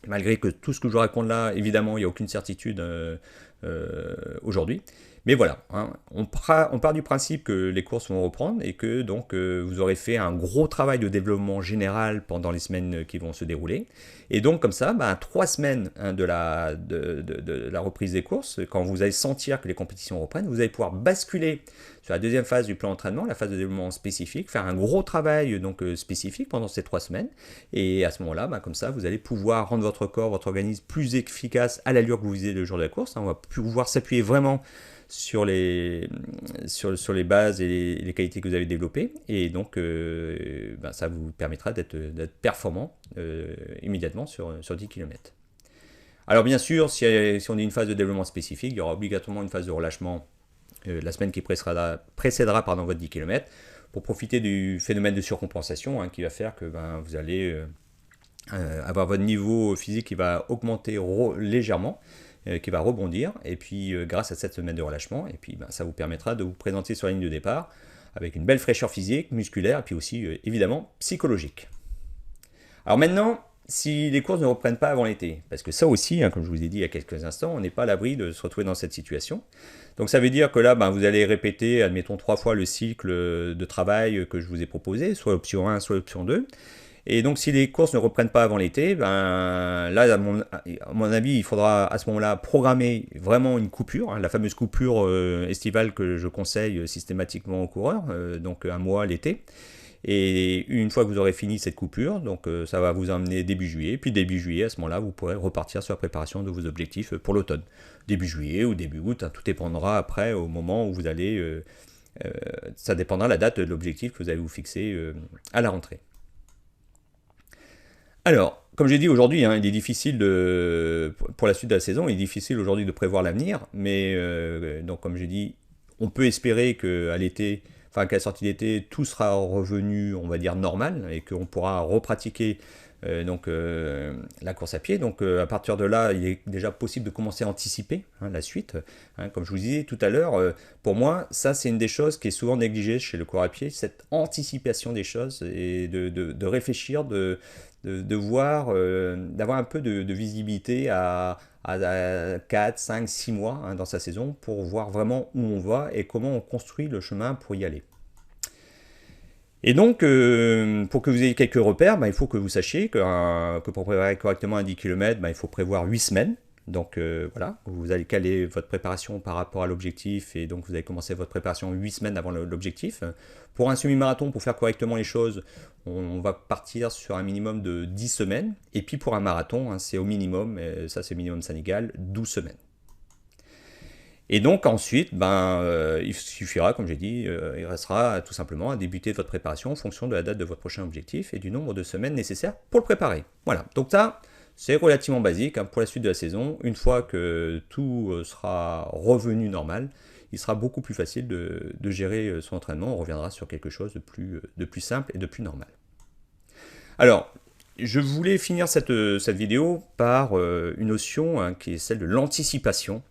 Malgré que tout ce que je vous raconte là, évidemment, il n'y a aucune certitude aujourd'hui. Mais voilà, hein, on part du principe que les courses vont reprendre et que donc vous aurez fait un gros travail de développement général pendant les semaines qui vont se dérouler. Et donc comme ça, 3 semaines hein, de la reprise des courses, quand vous allez sentir que les compétitions reprennent, vous allez pouvoir basculer sur la deuxième phase du plan d'entraînement, la phase de développement spécifique, faire un gros travail spécifique pendant ces 3 semaines. Et à ce moment-là, comme ça, vous allez pouvoir rendre votre corps, votre organisme plus efficace à l'allure que vous visez le jour de la course. Hein. On va pouvoir s'appuyer vraiment sur les bases et les qualités que vous avez développées. Et donc, ça vous permettra d'être performant immédiatement sur 10 km. Alors bien sûr, si on a une phase de développement spécifique, il y aura obligatoirement une phase de relâchement la semaine qui précédera votre 10 km pour profiter du phénomène de surcompensation hein, qui va faire que vous allez avoir votre niveau physique qui va augmenter légèrement, qui va rebondir, et puis grâce à cette semaine de relâchement, et puis ça vous permettra de vous présenter sur la ligne de départ avec une belle fraîcheur physique, musculaire, et puis aussi évidemment psychologique. Alors maintenant, si les courses ne reprennent pas avant l'été, parce que ça aussi, hein, comme je vous ai dit il y a quelques instants, on n'est pas à l'abri de se retrouver dans cette situation. Donc ça veut dire que là, vous allez répéter, admettons 3 fois le cycle de travail que je vous ai proposé, soit option 1, soit option 2. Et donc si les courses ne reprennent pas avant l'été, là, à mon avis, il faudra à ce moment-là programmer vraiment une coupure, hein, la fameuse coupure estivale que je conseille systématiquement aux coureurs, donc un mois l'été. Et une fois que vous aurez fini cette coupure, donc ça va vous emmener début juillet, puis début juillet, à ce moment-là, vous pourrez repartir sur la préparation de vos objectifs pour l'automne. Début juillet ou début août, hein, tout dépendra après au moment où vous allez... ça dépendra de la date de l'objectif que vous allez vous fixer à la rentrée. Alors, comme j'ai dit aujourd'hui, hein, il est difficile pour la suite de la saison, il est difficile aujourd'hui de prévoir l'avenir, mais donc comme j'ai dit, on peut espérer qu'à l'été, qu'à la sortie d'été, tout sera revenu, on va dire, normal, et qu'on pourra repratiquer la course à pied. Donc à partir de là, il est déjà possible de commencer à anticiper la suite. Hein, comme je vous disais tout à l'heure, pour moi, ça c'est une des choses qui est souvent négligée chez le coureur à pied, cette anticipation des choses et de réfléchir, de voir, d'avoir un peu de visibilité à 4, 5, 6 mois hein, dans sa saison pour voir vraiment où on va et comment on construit le chemin pour y aller. Et donc, pour que vous ayez quelques repères, il faut que vous sachiez que pour préparer correctement un 10 km, il faut prévoir 8 semaines. Donc voilà, vous allez caler votre préparation par rapport à l'objectif et donc vous allez commencer votre préparation 8 semaines avant l'objectif. Pour un semi-marathon, pour faire correctement les choses, on va partir sur un minimum de 10 semaines. Et puis pour un marathon, hein, c'est au minimum, ça c'est le minimum syndical, 12 semaines. Et donc ensuite, il suffira, comme j'ai dit, il restera tout simplement à débuter votre préparation en fonction de la date de votre prochain objectif et du nombre de semaines nécessaires pour le préparer. Voilà, donc ça, c'est relativement basique hein, pour la suite de la saison. Une fois que tout sera revenu normal, il sera beaucoup plus facile de gérer son entraînement. On reviendra sur quelque chose de plus simple et de plus normal. Alors, je voulais finir cette vidéo par une notion hein, qui est celle de l'anticipation.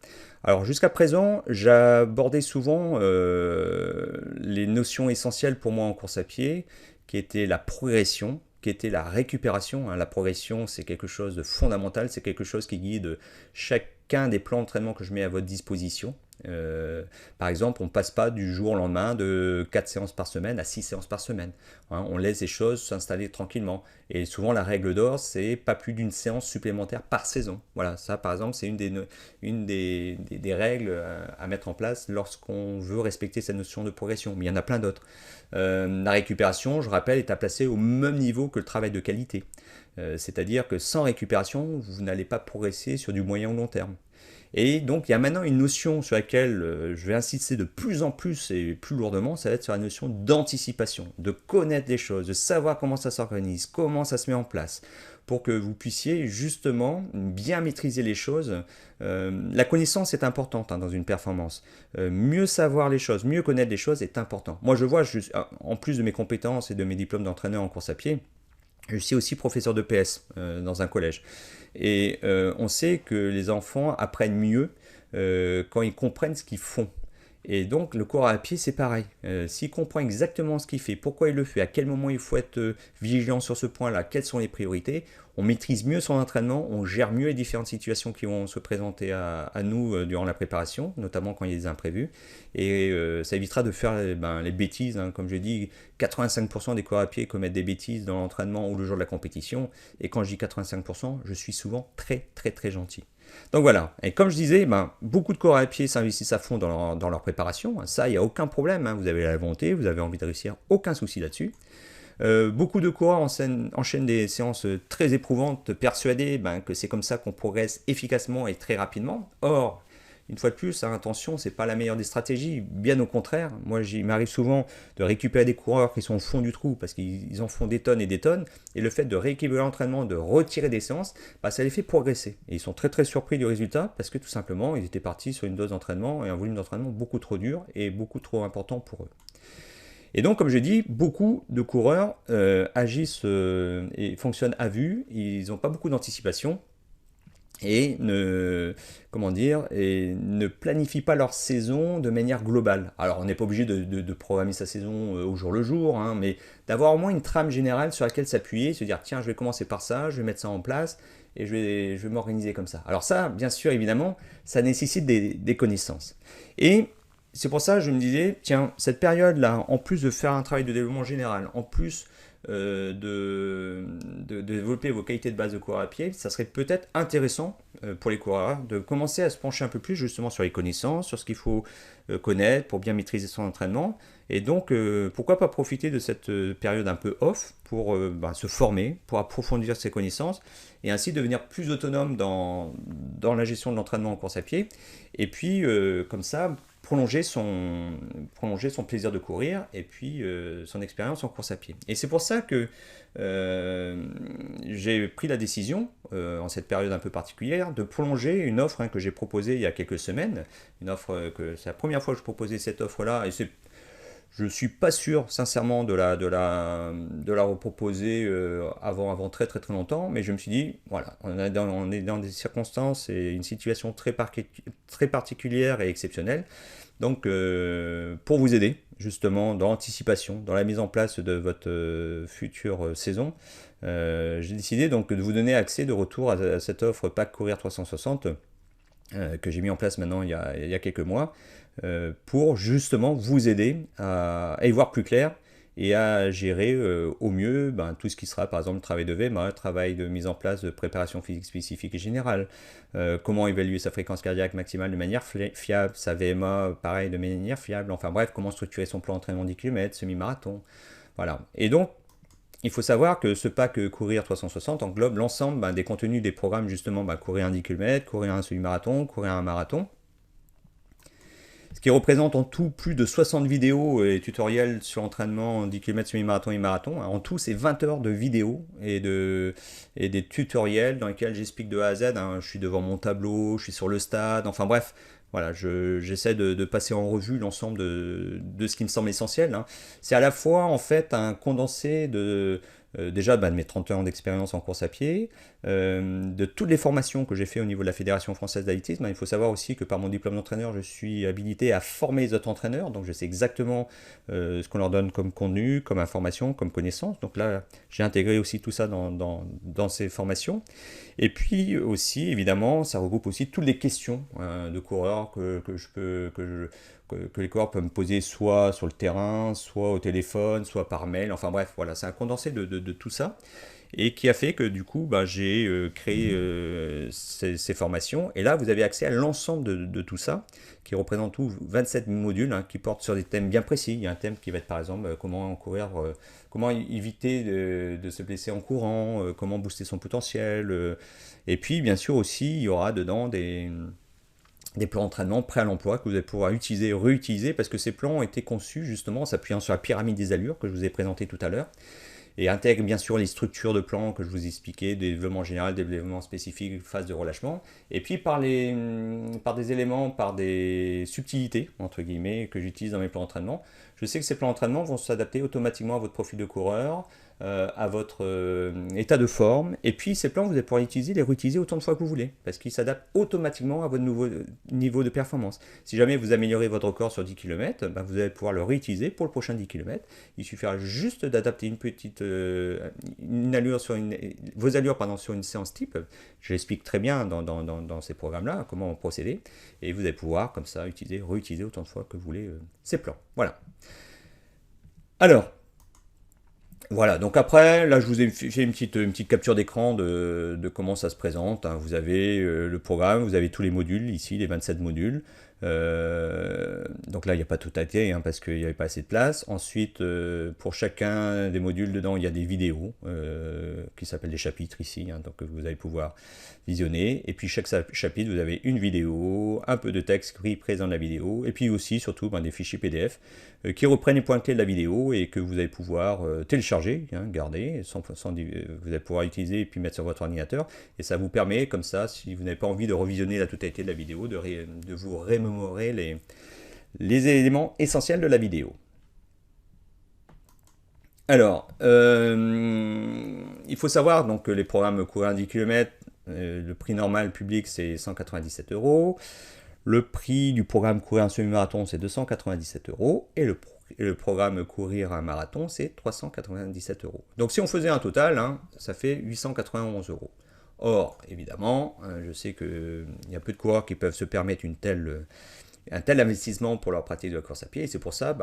Alors jusqu'à présent, j'abordais souvent les notions essentielles pour moi en course à pied, qui étaient la progression, qui était la récupération. Hein. La progression, c'est quelque chose de fondamental, c'est quelque chose qui guide chacun des plans d'entraînement que je mets à votre disposition. Par exemple, on ne passe pas du jour au lendemain de 4 séances par semaine à 6 séances par semaine. Hein, on laisse les choses s'installer tranquillement. Et souvent, la règle d'or, c'est pas plus d'une séance supplémentaire par saison. Voilà, ça par exemple, c'est une des règles à mettre en place lorsqu'on veut respecter cette notion de progression. Mais il y en a plein d'autres. La récupération, je rappelle, est à placer au même niveau que le travail de qualité. C'est-à-dire que sans récupération, vous n'allez pas progresser sur du moyen ou long terme. Et donc il y a maintenant une notion sur laquelle je vais insister de plus en plus et plus lourdement, ça va être sur la notion d'anticipation, de connaître les choses, de savoir comment ça s'organise, comment ça se met en place, pour que vous puissiez justement bien maîtriser les choses. La connaissance est importante dans une performance. Mieux savoir les choses, mieux connaître les choses est important. Moi je vois, en plus de mes compétences et de mes diplômes d'entraîneur en course à pied, je suis aussi professeur de PS dans un collège. Et on sait que les enfants apprennent mieux quand ils comprennent ce qu'ils font. Et donc le coureur à pied, c'est pareil. S'il comprend exactement ce qu'il fait, pourquoi il le fait, à quel moment il faut être vigilant sur ce point-là, quelles sont les priorités, on maîtrise mieux son entraînement, on gère mieux les différentes situations qui vont se présenter à nous durant la préparation, notamment quand il y a des imprévus. Et ça évitera de faire les bêtises. Hein. Comme je dis, 85% des coureurs à pied commettent des bêtises dans l'entraînement ou le jour de la compétition. Et quand je dis 85%, je suis souvent très très très gentil. Donc voilà, et comme je disais, beaucoup de coureurs à pied s'investissent à fond dans leur préparation. Ça, il n'y a aucun problème. Vous avez la volonté, vous avez envie de réussir, aucun souci là-dessus. Beaucoup de coureurs enchaînent des séances très éprouvantes, persuadés que c'est comme ça qu'on progresse efficacement et très rapidement. Or, une fois de plus, attention, c'est pas la meilleure des stratégies, bien au contraire. Moi, il m'arrive souvent de récupérer des coureurs qui sont au fond du trou parce qu'ils en font des tonnes et des tonnes, et le fait de rééquilibrer l'entraînement, de retirer des séances, ça les fait progresser. Et ils sont très très surpris du résultat parce que tout simplement, ils étaient partis sur une dose d'entraînement et un volume d'entraînement beaucoup trop dur et beaucoup trop important pour eux. Et donc, comme je dis, beaucoup de coureurs agissent et fonctionnent à vue, ils n'ont pas beaucoup d'anticipation et ne planifient pas leur saison de manière globale. Alors, on n'est pas obligé de programmer sa saison au jour le jour, mais d'avoir au moins une trame générale sur laquelle s'appuyer, se dire, tiens, je vais commencer par ça, je vais mettre ça en place, et je vais m'organiser comme ça. Alors ça, bien sûr, évidemment, ça nécessite des connaissances. Et c'est pour ça que je me disais, tiens, cette période-là, en plus de faire un travail de développement général, en plus de développer vos qualités de base de coureur à pied, ça serait peut-être intéressant pour les coureurs de commencer à se pencher un peu plus justement sur les connaissances, sur ce qu'il faut connaître pour bien maîtriser son entraînement. Et donc, pourquoi pas profiter de cette période un peu off pour se former, pour approfondir ses connaissances et ainsi devenir plus autonome dans la gestion de l'entraînement en course à pied. Et puis, comme ça, prolonger son plaisir de courir et puis son expérience en course à pied. Et c'est pour ça que j'ai pris la décision, en cette période un peu particulière, de prolonger une offre que j'ai proposée il y a quelques semaines. Une offre que c'est la première fois que je proposais cette offre-là, et je ne suis pas sûr, sincèrement, de la reproposer avant très très très longtemps, mais je me suis dit, voilà, on est dans des circonstances et une situation très particulière et exceptionnelle. Donc, pour vous aider, justement, dans l'anticipation, dans la mise en place de votre future saison, j'ai décidé donc de vous donner accès de retour à cette offre Pack Courir 360 que j'ai mis en place maintenant il y a quelques mois, pour justement vous aider à y voir plus clair et à gérer au mieux tout ce qui sera par exemple travail de VMA, travail de mise en place de préparation physique spécifique et générale, comment évaluer sa fréquence cardiaque maximale de manière fiable, sa VMA pareil de manière fiable, enfin bref, comment structurer son plan d'entraînement 10 km, semi-marathon, voilà. Et donc, il faut savoir que ce pack Courir 360 englobe l'ensemble des contenus des programmes justement courir un 10 km, courir un semi-marathon, courir un marathon, ce qui représente en tout plus de 60 vidéos et tutoriels sur l'entraînement 10 km semi-marathon et marathon. En tout, c'est 20 heures de vidéos et des tutoriels dans lesquels j'explique de A à Z. Je suis devant mon tableau, je suis sur le stade, enfin bref, voilà, j'essaie de passer en revue l'ensemble de ce qui me semble essentiel. C'est à la fois en fait un condensé déjà de mes 30 ans d'expérience en course à pied, de toutes les formations que j'ai fait au niveau de la Fédération française d'athlétisme. Il faut savoir aussi que par mon diplôme d'entraîneur, je suis habilité à former les autres entraîneurs, donc je sais exactement ce qu'on leur donne comme contenu, comme information, comme connaissance. Donc là, j'ai intégré aussi tout ça dans ces formations. Et puis aussi, évidemment, ça regroupe aussi toutes les questions de coureurs que les coureurs peuvent me poser soit sur le terrain, soit au téléphone, soit par mail. Enfin bref, voilà, c'est un condensé de tout ça. Et qui a fait que du coup, bah, j'ai créé ces formations. Et là, vous avez accès à l'ensemble de tout ça, qui représente tout 27 modules, hein, qui portent sur des thèmes bien précis. Il y a un thème qui va être par exemple comment courir, comment éviter de se blesser en courant, comment booster son potentiel. Et puis, bien sûr aussi, il y aura dedans des plans d'entraînement prêts à l'emploi que vous allez pouvoir utiliser et réutiliser parce que ces plans ont été conçus justement en s'appuyant sur la pyramide des allures que je vous ai présentée tout à l'heure et intègrent bien sûr les structures de plans que je vous ai expliquées, développement général, développement spécifique, phase de relâchement, et puis par des éléments, par des subtilités, entre guillemets, que j'utilise dans mes plans d'entraînement. Je sais que ces plans d'entraînement vont s'adapter automatiquement à votre profil de coureur, à votre état de forme. Et puis ces plans, vous allez pouvoir les réutiliser autant de fois que vous voulez, parce qu'ils s'adaptent automatiquement à votre nouveau niveau de performance. Si jamais vous améliorez votre record sur 10 km, ben vous allez pouvoir le réutiliser pour le prochain 10 km. Il suffira juste d'adapter une allure vos allures sur une séance type. Je l'explique très bien dans ces programmes-là, comment procéder. Et vous allez pouvoir, comme ça, réutiliser autant de fois que vous voulez ces plans. Voilà. Alors, voilà, donc après, là je vous ai fait une petite capture d'écran de comment ça se présente, hein. Vous avez le programme, vous avez tous les modules ici, les 27 modules. Donc là il n'y a pas tout à fait, hein, parce qu'il n'y avait pas assez de place. Ensuite, pour chacun des modules dedans, il y a des vidéos qui s'appellent des chapitres ici, hein, donc vous allez pouvoir visionner. Et puis chaque chapitre, vous avez une vidéo, un peu de texte gris présent dans la vidéo, et puis aussi surtout des fichiers PDF qui reprennent les points clés de la vidéo et que vous allez pouvoir télécharger, hein, garder, vous allez pouvoir utiliser et puis mettre sur votre ordinateur. Et ça vous permet, comme ça, si vous n'avez pas envie de revisionner la totalité de la vidéo, de vous remémorer les éléments essentiels de la vidéo. Alors, il faut savoir donc, que les programmes courir 10 km, le prix normal public c'est 197 €. Le prix du programme courir un semi-marathon, c'est 297 €. Et le programme courir un marathon, c'est 397 €. Donc si on faisait un total, hein, ça fait 891 €. Or, évidemment, je sais qu'il y a peu de coureurs qui peuvent se permettre un tel investissement pour leur pratique de la course à pied. Et c'est pour ça,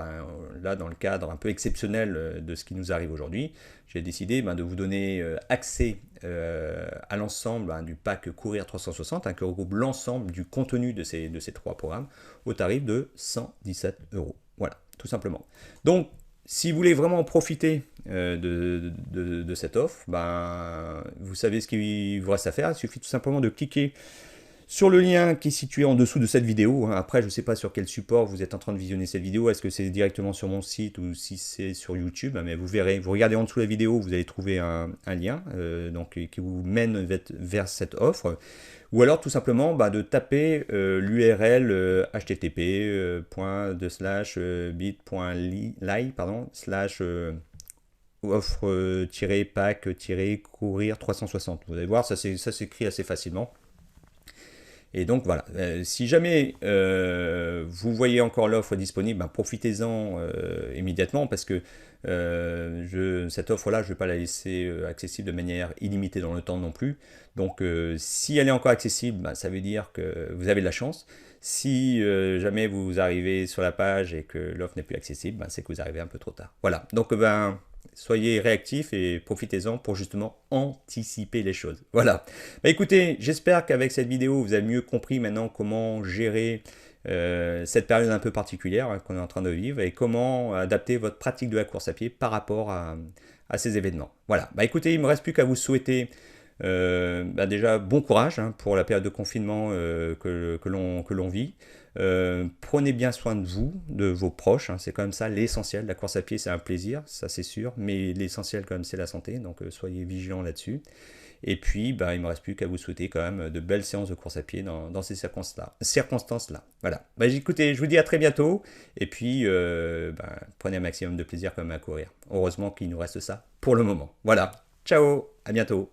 là, dans le cadre un peu exceptionnel de ce qui nous arrive aujourd'hui, j'ai décidé de vous donner accès à l'ensemble du pack Courir 360, hein, qui regroupe l'ensemble du contenu de ces 3 programmes, au tarif de 117 €. Voilà, tout simplement. Donc, si vous voulez vraiment profiter de cette offre, vous savez ce qu'il vous reste à faire. Il suffit tout simplement de cliquer sur le lien qui est situé en dessous de cette vidéo. Après, je ne sais pas sur quel support vous êtes en train de visionner cette vidéo. Est-ce que c'est directement sur mon site ou si c'est sur YouTube? Mais vous verrez, vous regardez en dessous de la vidéo, vous allez trouver un lien qui vous mène vers cette offre. Ou alors tout simplement de taper l'URL http://bit.ly/offre-pack-courir 360. Vous allez voir, ça s'écrit assez facilement. Et donc voilà, si jamais vous voyez encore l'offre disponible, profitez-en immédiatement parce que cette offre-là, je ne vais pas la laisser accessible de manière illimitée dans le temps non plus. Donc si elle est encore accessible, ça veut dire que vous avez de la chance. Si jamais vous arrivez sur la page et que l'offre n'est plus accessible, c'est que vous arrivez un peu trop tard. Voilà, donc soyez réactifs et profitez-en pour justement anticiper les choses. Voilà. Écoutez, j'espère qu'avec cette vidéo, vous avez mieux compris maintenant comment gérer cette période un peu particulière qu'on est en train de vivre et comment adapter votre pratique de la course à pied par rapport à ces événements. Voilà. Écoutez, il ne me reste plus qu'à vous souhaiter déjà bon courage pour la période de confinement que l'on vit. Prenez bien soin de vous, de vos proches, hein, c'est quand même ça l'essentiel. La course à pied, c'est un plaisir, ça c'est sûr, mais l'essentiel quand même, c'est la santé, donc soyez vigilants là-dessus. Et puis, bah, il ne me reste plus qu'à vous souhaiter quand même de belles séances de course à pied dans ces circonstances-là. Voilà. Bah, écoutez, je vous dis à très bientôt. Et puis, bah, prenez un maximum de plaisir quand même à courir. Heureusement qu'il nous reste ça pour le moment. Voilà. Ciao, à bientôt.